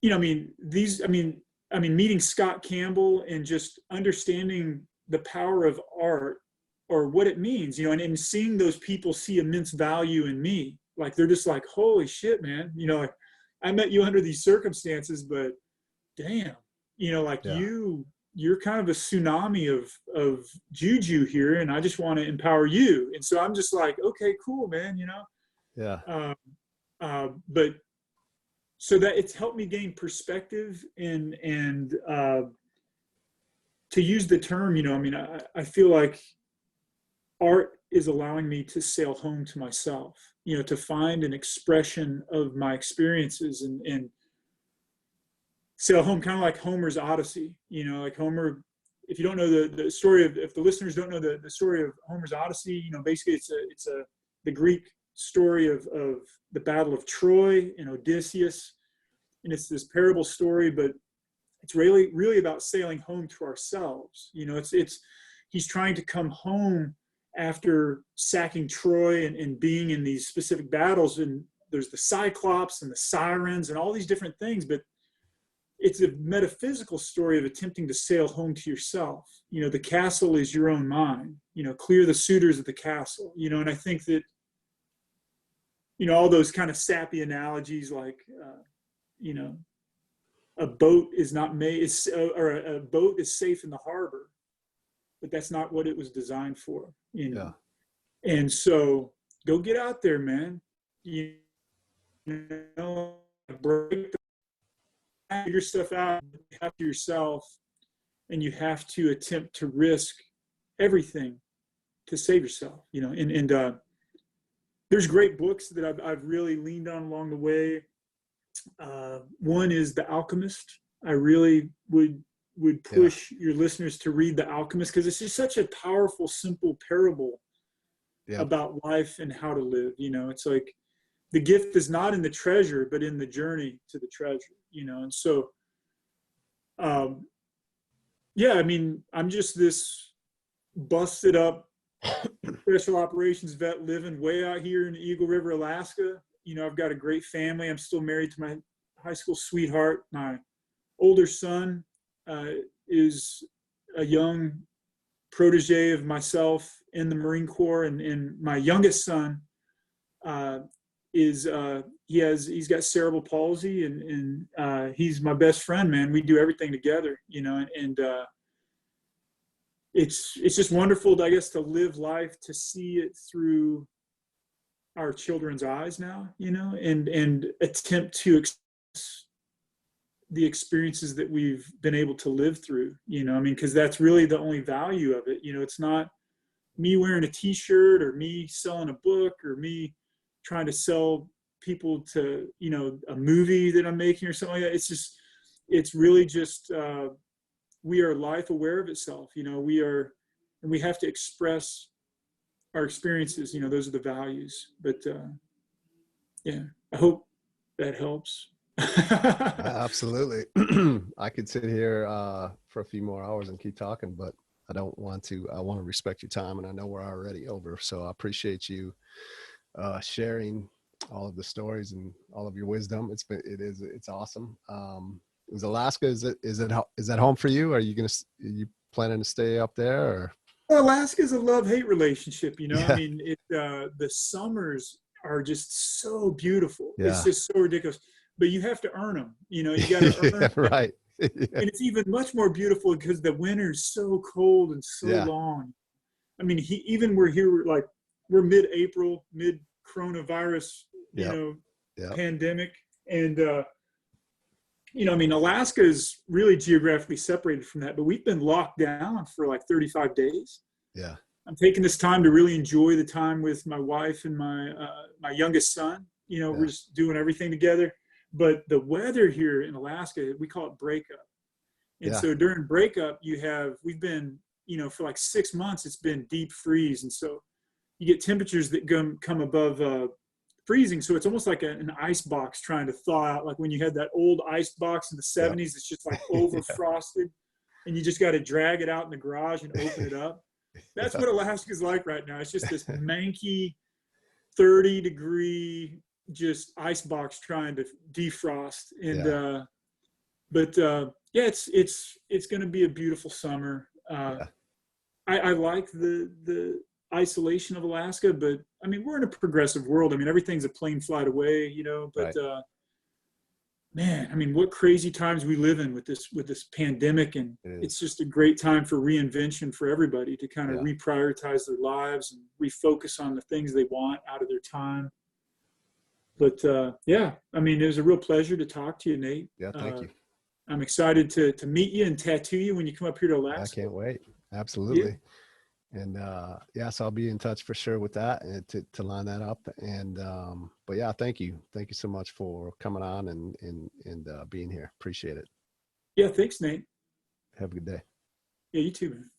you know, meeting Scott Campbell and just understanding the power of art, or what it means, you know, and seeing those people see immense value in me. Like, they're just like, holy shit, man. You know, like, I met you under these circumstances, but damn, you know, like, you're kind of a tsunami of juju here, and I just want to empower you. And so I'm just like, okay, cool, man, you know? Yeah. But so that it's helped me gain perspective, and to use the term, you know, I mean, I feel like art is allowing me to sail home to myself, you know, to find an expression of my experiences, and sail home, kind of like Homer's Odyssey. You know, like Homer, if you don't know the story of, if the listeners don't know the story of Homer's Odyssey, you know, basically it's the Greek story of the Battle of Troy and Odysseus. And it's this parable story, but it's really about sailing home to ourselves. You know, he's trying to come home after sacking Troy and being in these specific battles. And there's the Cyclops and the Sirens and all these different things, but it's a metaphysical story of attempting to sail home to yourself. You know, the castle is your own mind, you know, clear the suitors of the castle, you know. And I think that, you know, all those kind of sappy analogies, like, you know, a boat is not made, or a boat is safe in the harbor, but that's not what it was designed for, you know? Yeah. And so go get out there, man. You know, break figure stuff out, you have to yourself, and you have to attempt to risk everything to save yourself, you know. And there's great books that I've really leaned on along the way. One is The Alchemist. I really would push your listeners to read The Alchemist, because it's just such a powerful, simple parable about life and how to live. You know, it's like, the gift is not in the treasure, but in the journey to the treasure, you know? And so, yeah, I mean, I'm just this busted up special operations vet living way out here in Eagle River, Alaska. You know, I've got a great family. I'm still married to my high school sweetheart. My older son is a young protege of myself in the Marine Corps, and my youngest son he's got cerebral palsy, and he's my best friend, man. We do everything together, you know, and it's just wonderful, I guess, to live life, to see it through our children's eyes now, you know, and attempt to express the experiences that we've been able to live through, you know. I mean, because that's really the only value of it, you know. It's not me wearing a t-shirt, or me selling a book, or me trying to sell people to, you know, a movie that I'm making or something like that. It's really just, we are life aware of itself, you know. And we have to express our experiences, you know. Those are the values. But yeah, I hope that helps. Absolutely. I could sit here for a few more hours and keep talking, but I don't want to. I want to respect your time, and I know we're already over. So I appreciate you sharing all of the stories and all of your wisdom. It's awesome. Is Alaska, is that home for you? Are you planning to stay up there, or? Alaska's a love-hate relationship, you know. Yeah. I mean, the summers are just so beautiful. Yeah. It's just so ridiculous. But you have to earn them, you know. You got to earn right. Yeah. And it's even much more beautiful because the winter is so cold and so Yeah. long. I mean, even we're here, we're mid-April, mid-coronavirus, Yep. Yep. pandemic. And, I mean, Alaska is really geographically separated from that, but we've been locked down for like 35 days. Yeah. I'm taking this time to really enjoy the time with my wife and my youngest son. Yeah. We're just doing everything together. But the weather here in Alaska, we call it breakup. And Yeah. so during breakup, we've been, for like 6 months, it's been deep freeze. And so you get temperatures that come above freezing. So it's almost like an ice box trying to thaw out. Like when you had that old ice box in the 70s, it's just like over frosted and you just got to drag it out in the garage and open it up. That's what Alaska's like right now. It's just this manky 30-degree just ice box trying to defrost. And yeah, it's going to be a beautiful summer. I like the isolation of Alaska, but I mean, we're in a progressive world. I mean, everything's a plane flight away, but man, I mean, what crazy times we live in with this pandemic. And it's just a great time for reinvention for everybody to kind of reprioritize their lives and refocus on the things they want out of their time. But yeah, I mean, it was a real pleasure to talk to you, Nate. Yeah. Thank you. I'm excited to meet you and tattoo you when you come up here to Alaska. I can't wait. Absolutely. And so I'll be in touch for sure with that and to line that up. And but yeah, thank you so much for coming on and being here. Appreciate it. Yeah, thanks, Nate. Have a good day. Yeah, you too, man.